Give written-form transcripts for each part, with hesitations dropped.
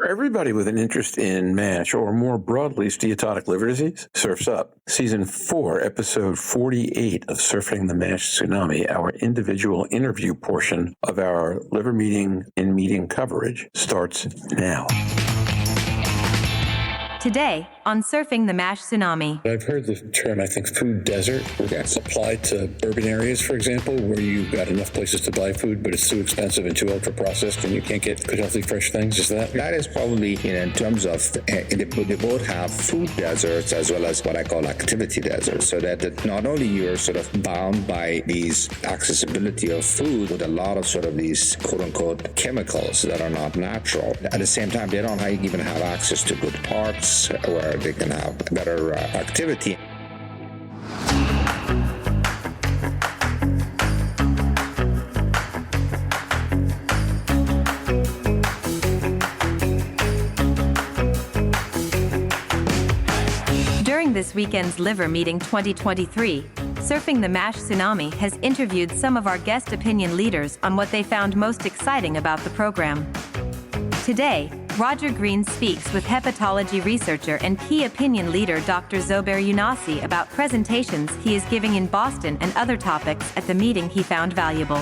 For everybody with an interest in MASH, or more broadly, steatotic liver disease, Surf's Up. Season 4, Episode 48 of Surfing the MASH Tsunami, our individual interview portion of our liver meeting in meeting coverage, starts now. Today on Surfing the MASH Tsunami. I've heard the term, I think, food desert, applied to urban areas, for example, where you've got enough places to buy food, but it's too expensive and too ultra-processed, and you can't get good, healthy, fresh things. Is that? That is probably, in terms of, they both have food deserts as well as what I call activity deserts, so that not only you're sort of bound by these accessibility of food with a lot of sort of these quote-unquote chemicals that are not natural. At the same time, they don't even have access to good parks, where they can have better activity. During this weekend's Liver Meeting 2023, Surfing the MASH Tsunami has interviewed some of our guest opinion leaders on what they found most exciting about the program. Today, Roger Green speaks with hepatology researcher and key opinion leader Dr. Zobair Younossi about presentations he is giving in Boston and other topics at the meeting he found valuable.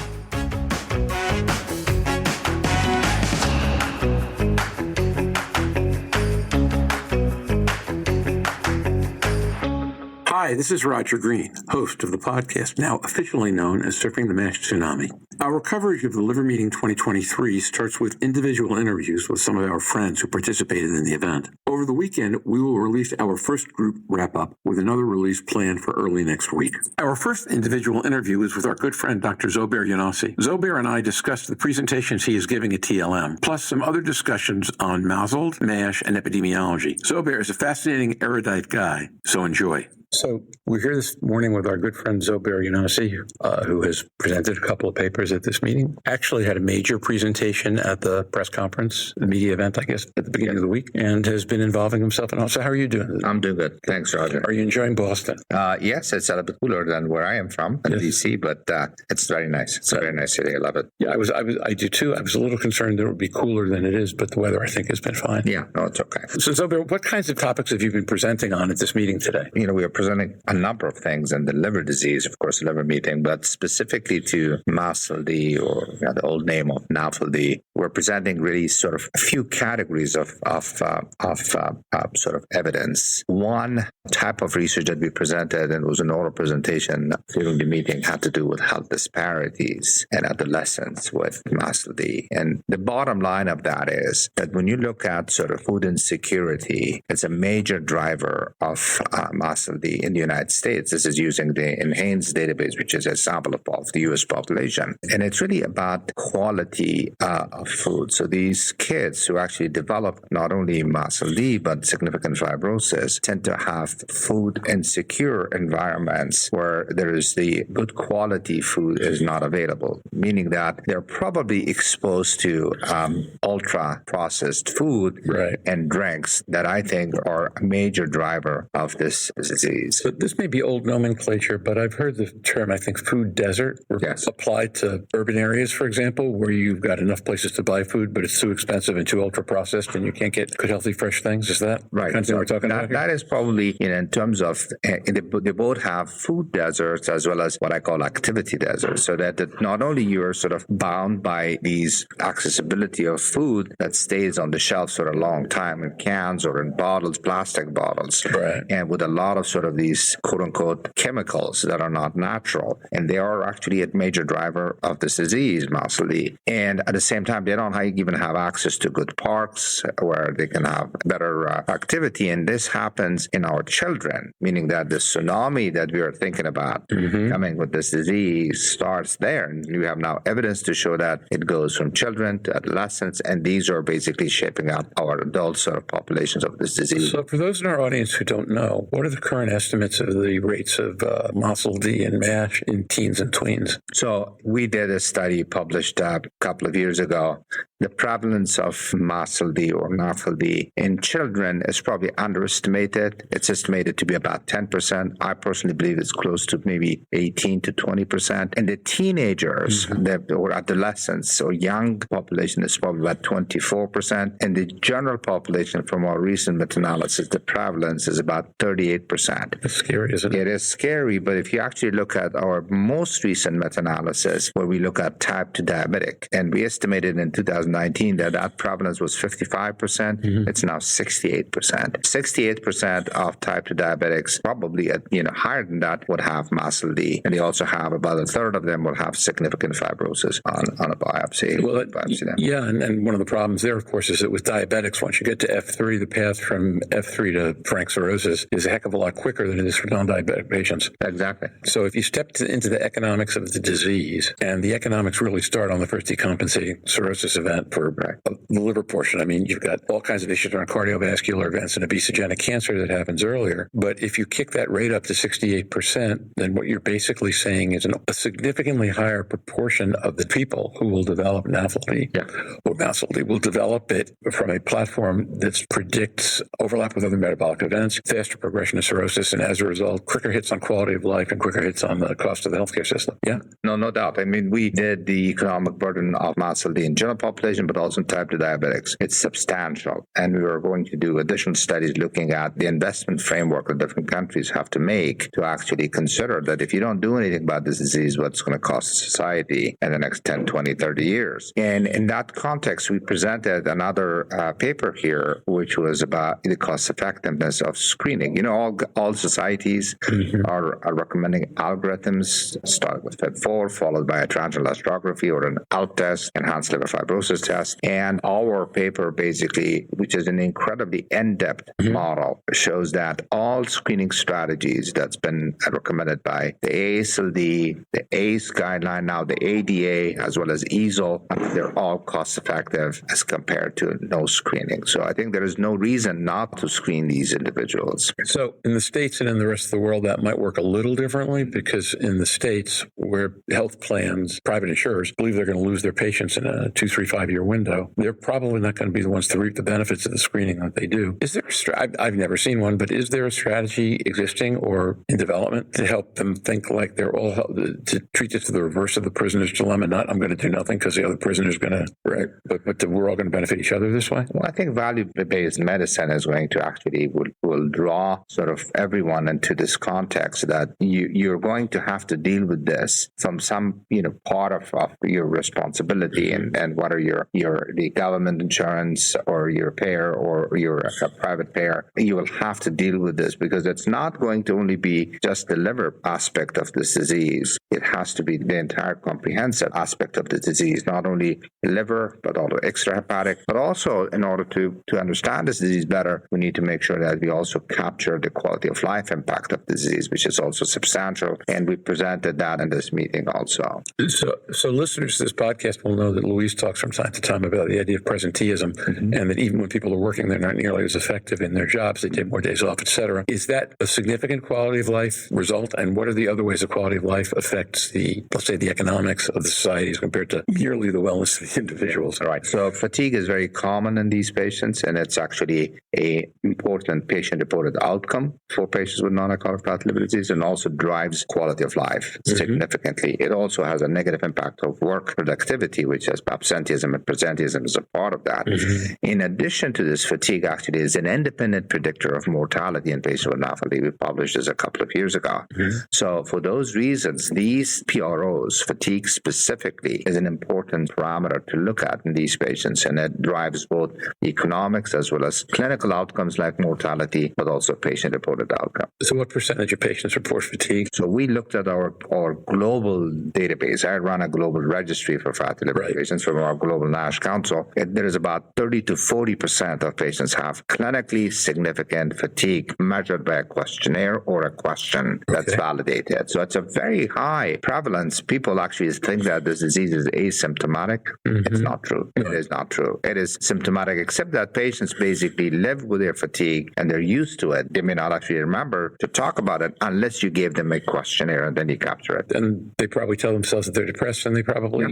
Hi, this is Roger Green, host of the podcast now officially known as Surfing the MASH Tsunami. Our coverage of the Liver Meeting 2023 starts with individual interviews with some of our friends who participated in the event. Over the weekend, we will release our first group wrap-up with another release planned for early next week. Our first individual interview is with our good friend Dr. Zobair Younossi. Zobair and I discussed the presentations he is giving at TLM, plus some other discussions on MASLD, MASH, and epidemiology. Zobair is a fascinating, erudite guy, so enjoy. So we're here this morning with our good friend Zobair Younossi, who has presented a couple of papers at this meeting. Actually had a major presentation at the press conference, the media event, I guess, at the beginning of the week, and has been involving himself in all. So how are you doing? I'm doing good. Thanks, Roger. Are you enjoying Boston? Yes, it's a little bit cooler than where I am from, in DC, but it's very nice. It's a very nice city. I love it. Yeah, I do too. I was a little concerned that it would be cooler than it is, but the weather, I think, has been fine. Yeah, no, it's okay. So Zobair, what kinds of topics have you been presenting on at this meeting today? We are presenting a number of things in the liver disease, of course, liver meeting, but specifically to MASLD, or the old name of NAFLD. We're presenting really sort of a few categories of sort of evidence. One type of research that we presented, and it was an oral presentation during the meeting, had to do with health disparities in adolescents with MASLD. And the bottom line of that is that when you look at sort of food insecurity, it's a major driver of MASLD in the United States. This is using the NHANES database, which is a sample of the U.S. population. And it's really about quality of food. So these kids who actually develop not only MASLD, but significant fibrosis, tend to have food insecure environments where there is the good quality food is not available, meaning that they're probably exposed to ultra-processed food and drinks that I think are a major driver of this disease. So this may be old nomenclature, but I've heard the term, I think, food desert, applied to urban areas, for example, where you've got enough places to buy food, but it's too expensive and too ultra-processed, and you can't get good, healthy, fresh things. Is that right? Kind of thing we're talking about here? That is probably, in terms of, they both have food deserts as well as what I call activity deserts, so that not only you're sort of bound by these accessibility of food that stays on the shelf for a long time in cans or in bottles, plastic bottles, and with a lot of sort of these quote-unquote chemicals that are not natural, and they are actually a major driver of this disease, MASLD. And at the same time, they don't even have access to good parks where they can have better activity, and this happens in our children, meaning that the tsunami that we are thinking about coming with this disease starts there, and you have now evidence to show that it goes from children to adolescents, and these are basically shaping up our adult sort of populations of this disease. So for those in our audience who don't know, what are the current estimates of the rates of MASLD and MASH in teens and tweens? So we did a study published a couple of years ago general, the prevalence of MASLD or NAFLD in children is probably underestimated. It's estimated to be about 10%. I personally believe it's close to maybe 18 to 20%. And the teenagers or adolescents or young population is probably about 24%. And the general population, from our recent meta-analysis, the prevalence is about 38%. It's scary, isn't it? It is scary, but if you actually look at our most recent meta-analysis, where we look at type 2 diabetic, and we estimated in 2019 that prevalence was 55%, it's now 68%. 68% of type 2 diabetics, probably higher than that, would have MASLD, and they also have about a third of them will have significant fibrosis on a biopsy. Well, and one of the problems there, of course, is that with diabetics, once you get to F3, the path from F3 to frank cirrhosis is a heck of a lot quicker than it is for non-diabetic patients. Exactly. So if you step into the economics of the disease, and the economics really start on the first decompensating cirrhosis event for the liver portion. I mean, you've got all kinds of issues around cardiovascular events and obesogenic cancer that happens earlier. But if you kick that rate up to 68%, then what you're basically saying is a significantly higher proportion of the people who will develop NAFLD or MASLD will develop it from a platform that predicts overlap with other metabolic events, faster progression of cirrhosis, and as a result, quicker hits on quality of life and quicker hits on the cost of the healthcare system. Yeah? No doubt. I mean, we did the economic burden of MASLD in general population, but also in type 2 diabetics. It's substantial. And we are going to do additional studies looking at the investment framework that different countries have to make to actually consider that if you don't do anything about this disease, what's going to cost society in the next 10, 20, 30 years. And in that context, we presented another paper here, which was about the cost effectiveness of screening. You know, all societies are recommending algorithms, starting with FIB4, followed by a transient elastography or an ALT test, enhanced liver fibrosis test. And our paper basically, which is an incredibly in-depth model, shows that all screening strategies that's been recommended by the AASLD, the ACE guideline, now the ADA, as well as EASL, they're all cost-effective as compared to no screening. So I think there is no reason not to screen these individuals. So in the States and in the rest of the world, that might work a little differently, because in the States where health plans, private insurers, believe they're going to lose their patients in a 2, 3, 5-year window, they're probably not going to be the ones to reap the benefits of the screening that they do. Is there I've never seen one, but is there a strategy existing or in development to help them think like they're all, to treat this to the reverse of the prisoner's dilemma? Not, I'm going to do nothing because the other prisoner's going to, but we're all going to benefit each other this way? Well, I think value-based medicine is going to actually will draw sort of everyone into this context that you're going to have to deal with this from some, part of your responsibility, and whether you're the government insurance or your payer or you're a private payer, you will have to deal with this, because it's not going to only be just the liver aspect of this disease. It has to be the entire comprehensive aspect of the disease, not only liver, but also extrahepatic. But also, in order to understand this disease better, we need to make sure that we also capture the quality of life impact of the disease, which is also substantial. And we presented that in this meeting also. So listeners to this podcast will know that Luis talks from time to time about the idea of presenteeism, and that even when people are working, they're not nearly as effective in their jobs. They take more days off, etc. Is that a significant quality of life result? And what are the other ways the quality of life affects let's say, the economics of the societies compared to merely the wellness of the individuals? All right. So fatigue is very common in these patients, and it's actually an important patient-reported outcome for patients with non-alcoholic fatty liver disease, and also drives quality of life significantly. It also has a negative impact of work productivity, which is absenteeism and presenteeism is a part of that. In addition to this, fatigue actually is an independent predictor of mortality in patients with NAFLD. We published this a couple of years ago. So for those reasons, these PROs, fatigue specifically, is an important parameter to look at in these patients, and it drives both economics as well as clinical outcomes like mortality, but also patient-reported outcome. So what percentage of patients report fatigue? So we looked at our global database. I run a global registry for fatty liver patients from our global NASH council. There is about 30 to 40% of patients have clinically significant fatigue measured by a questionnaire or a question that's validated. So it's a very high high prevalence, people actually think that this disease is asymptomatic. It's not true. It is not true. It is symptomatic, except that patients basically live with their fatigue and they're used to it. They may not actually remember to talk about it unless you gave them a questionnaire and then you capture it. And they probably tell themselves that they're depressed, and they probably,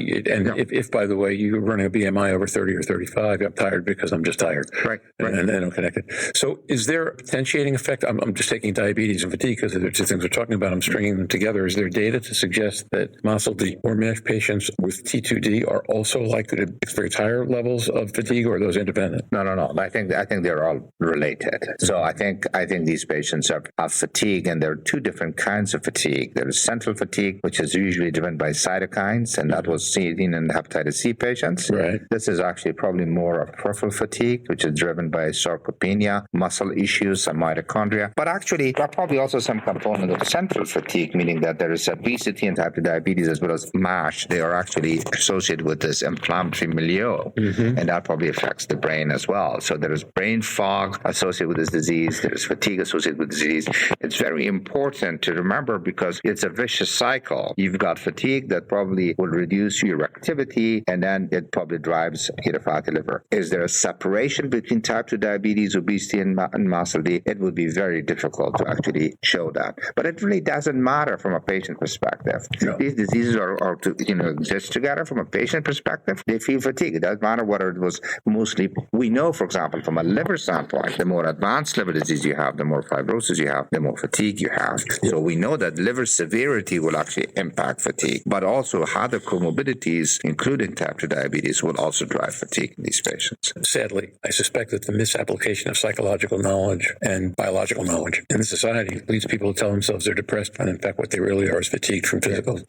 if by the way, you're running a BMI over 30 or 35, I'm tired because I'm just tired. Right. And they don't connect it. So is there a potentiating effect? I'm just taking diabetes and fatigue because they're two things we're talking about. I'm stringing them together. Is there data to suggest that MASLD or MASH patients with T2D are also likely to experience higher levels of fatigue, or are those independent? No. I think they're all related. So I think these patients have fatigue, and there are two different kinds of fatigue. There is central fatigue, which is usually driven by cytokines, and that was seen in hepatitis C patients. Right. This is actually probably more of peripheral fatigue, which is driven by sarcopenia, muscle issues, some mitochondria. But actually, there are probably also some component of central fatigue, meaning that there is obesity and type 2 diabetes as well as MASH. They are actually associated with this inflammatory milieu, and that probably affects the brain as well. So there is brain fog associated with this disease. There is fatigue associated with the disease. It's very important to remember because it's a vicious cycle. You've got fatigue that probably will reduce your activity, and then it probably drives fatty liver. Is there a separation between type 2 diabetes, obesity, and MASLD? It would be very difficult to actually show that. But it really doesn't matter from a patient perspective. No. These diseases are to exist together from a patient perspective. They feel fatigue. It doesn't matter whether it was mostly. We know, for example, from a liver standpoint, the more advanced liver disease you have, the more fibrosis you have, the more fatigue you have. So we know that liver severity will actually impact fatigue, but also other comorbidities, including type 2 diabetes, will also drive fatigue in these patients. Sadly, I suspect that the misapplication of psychological knowledge and biological knowledge in the society leads people to tell themselves they're depressed, when in fact what they really are is fatigued from physical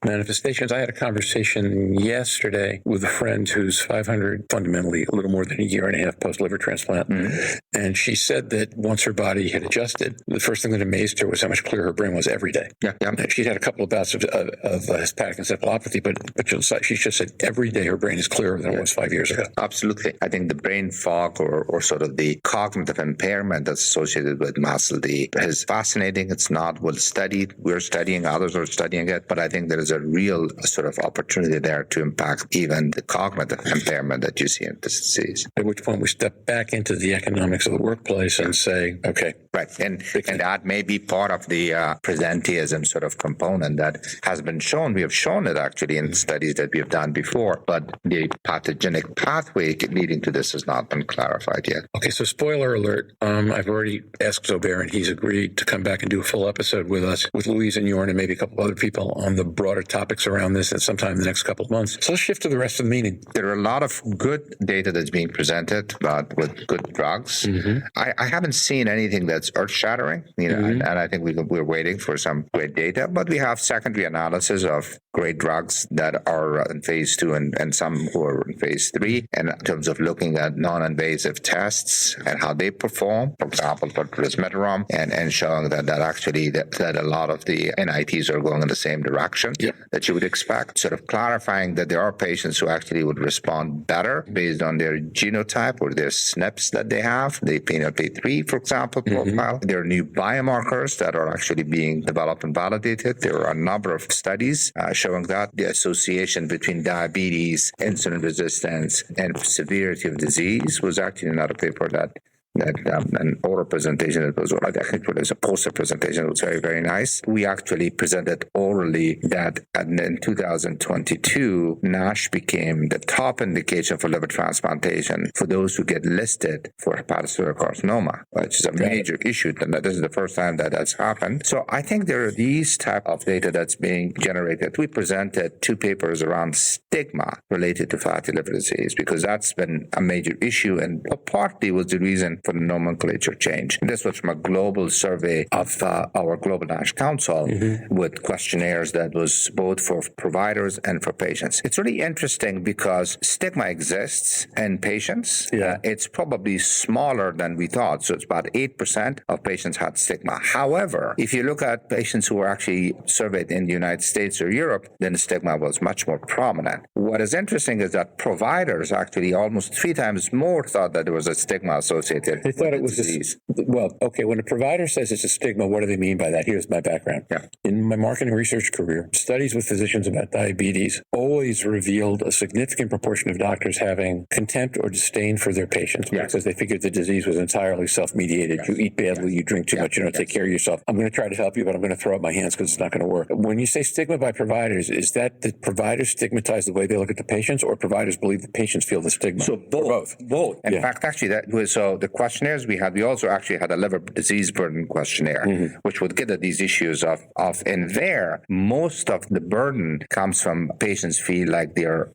manifestations. I had a conversation yesterday with a friend who's 500, fundamentally a little more than a year and a half post-liver transplant, and she said that once her body had adjusted, the first thing that amazed her was how much clearer her brain was every day. She'd had a couple of bouts of hepatic encephalopathy, but she just said every day her brain is clearer than it was 5 years ago. Absolutely. I think the brain fog or sort of the cognitive impairment that's associated with MASLD is fascinating. It's not well studied. We're studying, others are studying it, but I think there is a real sort of opportunity there to impact even the cognitive impairment that you see in this disease. At which point we step back into the economics of the workplace and say, okay. Right. And that may be part of the presenteeism sort of component that has been shown. We have shown it actually in studies that we have done before, but the pathogenic pathway leading to this has not been clarified yet. Okay, so spoiler alert. I've already asked Zobair, and he's agreed to come back and do a full episode with us, with Louise and Jorn and maybe a couple other people on the broader topics around this at sometime in the next couple of months. So let's shift to the rest of the meeting. There are a lot of good data that's being presented, but with good drugs. I haven't seen anything that's earth-shattering, and I think we're waiting for some great data, but we have secondary analysis of great drugs that are in phase 2 and some who are in phase 3, and in terms of looking at non-invasive tests and how they perform, for example, for resmetirom, and showing that actually that a lot of the NITs are going in the same direction that you would expect, sort of clarifying that there are patients who actually would respond better based on their genotype or their SNPs that they have, the PNP3, for example, profile. There are new biomarkers that are actually being developed and validated. There are a number of studies showing that the association between diabetes, insulin resistance, and severity of disease was actually another paper that an oral presentation that was, I think it was a poster presentation. It was very, very nice. We actually presented orally that in 2022, NASH became the top indication for liver transplantation for those who get listed for hepatocellular carcinoma, which is a major issue. And this is the first time that that's happened. So I think there are these type of data that's being generated. We presented 2 papers around stigma related to fatty liver disease because that's been a major issue, and partly was the reason for the nomenclature change. And this was from a global survey of our Global NASH Council with questionnaires that was both for providers and for patients. It's really interesting because stigma exists in patients. It's probably smaller than we thought. So it's about 8% of patients had stigma. However, if you look at patients who were actually surveyed in the United States or Europe, then the stigma was much more prominent. What is interesting is that providers actually almost 3 times more thought that there was a stigma associated associated They thought with it was disease. Well, okay, when a provider says it's a stigma, what do they mean by that? Here's my background. Yeah. In my marketing research career, studies with physicians about diabetes always revealed a significant proportion of doctors having contempt or disdain for their patients because they figured the disease was entirely self-mediated. You eat badly, you drink too much, you don't take care of yourself. I'm going to try to help you, but I'm going to throw up my hands because it's not going to work. When you say stigma by providers, is that the providers stigmatize the way they look at the patients, or providers believe the patients feel the stigma? So both. In fact, actually, so the questionnaires we also actually had a liver disease burden questionnaire, which would get at these issues of, and there, most of the burden comes from patients feel like they're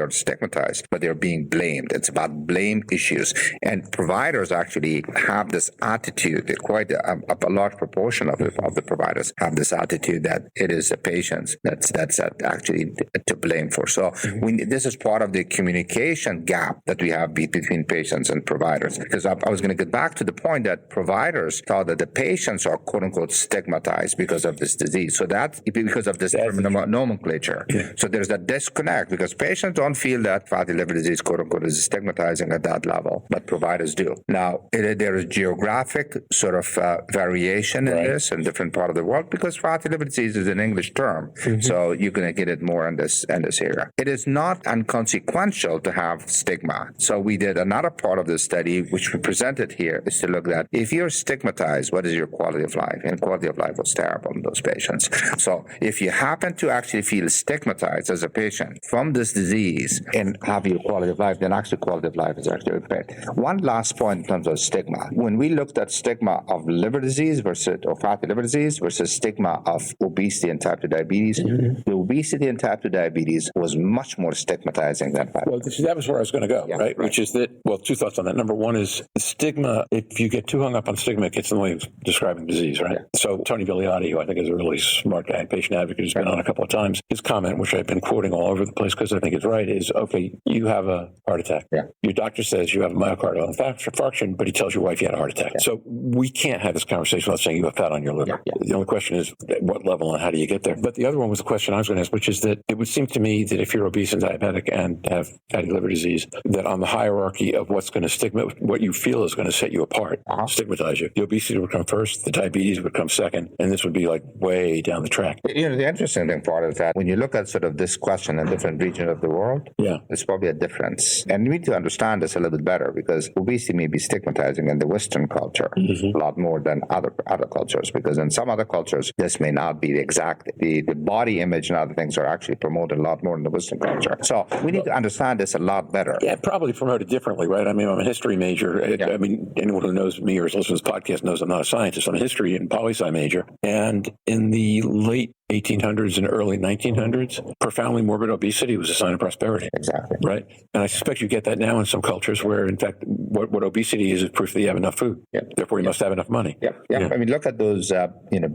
stigmatized, but they're being blamed. It's about blame issues. And providers actually have this attitude, quite a large proportion of the providers have this attitude that it is the patients that's actually to blame for. So this is part of the communication gap that we have between patients and providers. Because I was going to get back to the point that providers thought that the patients are quote unquote stigmatized because of this disease. So that's because of this nomenclature. Yeah. So there's that disconnect because patients don't feel that fatty liver disease quote unquote is stigmatizing at that level, but providers do. Now, there is geographic sort of variation in this in different part of the world because fatty liver disease is an English term. So you're going to get it more in this area. It is not inconsequential to have stigma. So we did another part of the study, which we presented here, is to look at if you're stigmatized, what is your quality of life? And quality of life was terrible in those patients. So if you happen to actually feel stigmatized as a patient from this disease and have your quality of life, then actually quality of life is actually impaired. One last point in terms of stigma. When we looked at stigma of liver disease or fatty liver disease versus stigma of obesity and type 2 diabetes, the obesity and type 2 diabetes was much more stigmatizing than fatty. Well, that was where I was going to go, right? Which is that, well, two thoughts on that. Number one is stigma. If you get too hung up on stigma, it gets in the way of describing disease, right? Yeah. So Tony Vigliotti, who I think is a really smart guy, patient advocate, who's been on a couple of times, his comment, which I've been quoting all over the place because I think it's right, is, okay, you have a heart attack. Yeah. Your doctor says you have a myocardial infarction, but he tells your wife you had a heart attack. Yeah. So we can't have this conversation without saying you have fat on your liver. Yeah. The only question is at what level and how do you get there? But the other one was the question I was going to ask, which is that it would seem to me that if you're obese and diabetic and have fatty liver disease, that on the hierarchy of what's going to what you feel is going to set you apart, stigmatize you, the obesity would come first, the diabetes would come second, and this would be like way down the track. You know, the interesting thing part is that when you look at sort of this question in different regions of the world, there's probably a difference. And we need to understand this a little bit better because obesity may be stigmatizing in the Western culture a lot more than other cultures, because in some other cultures, this may not be the exact, the body image and other things are actually promoted a lot more in the Western culture. So we need to understand this a lot better. Yeah, probably promoted differently, right? I mean, I'm a history major. I mean, anyone who knows me or listens to this podcast knows I'm not a scientist. I'm a history and poli-sci major. And in the late 1800s and early 1900s, profoundly morbid obesity was a sign of prosperity. Exactly. Right? And I suspect you get that now in some cultures where, in fact, what obesity is proof that you have enough food. Therefore, you must have enough money. I mean, look at those,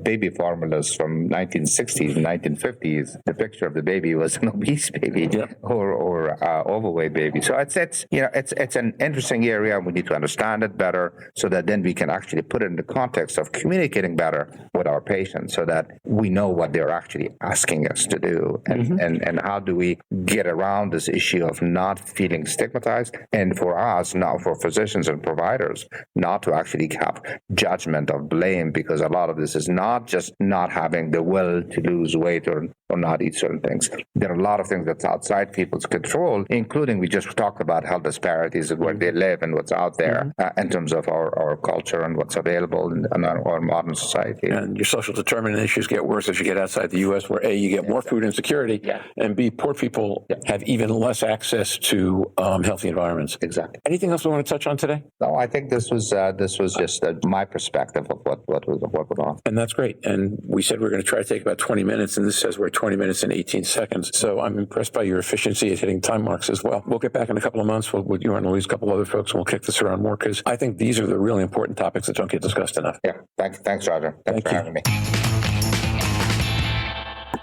baby formulas from 1960s and 1950s. The picture of the baby was an obese baby or overweight baby. So it's an interesting area. We need to understand it better so that then we can actually put it in the context of communicating better with our patients so that we know what they're actually asking us to do and how do we get around this issue of not feeling stigmatized, and for us now, for physicians and providers, not to actually have judgment of blame, because a lot of this is not just not having the will to lose weight or not eat certain things. There are a lot of things that's outside people's control, including we just talked about health disparities and where they live and what's out there in terms of our culture and what's available in our modern society. And your social determinant issues get worse as you get outside the U.S., where A, you get more food insecurity, and B, poor people have even less access to healthy environments. Exactly. Anything else we want to touch on today? No, I think this was just my perspective of what went on. And that's great. And we said we're going to try to take about 20 minutes, and this says we're 20 minutes and 18 seconds. So I'm impressed by your efficiency at hitting time marks as well. We'll get back in a couple of months with you and Louise, a couple other folks, and we'll kick this around more, because I think these are the really important topics that don't get discussed enough. Yeah. Thanks, Roger. Thanks for having me.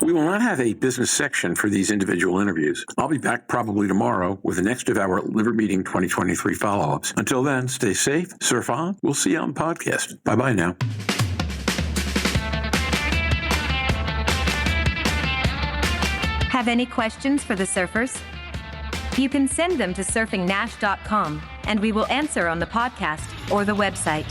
We will not have a business section for these individual interviews. I'll be back probably tomorrow with the next of our Liver Meeting 2023 follow-ups. Until then, stay safe, surf on. We'll see you on the podcast. Bye-bye now. Have any questions for the surfers? You can send them to surfingnash.com and we will answer on the podcast or the website.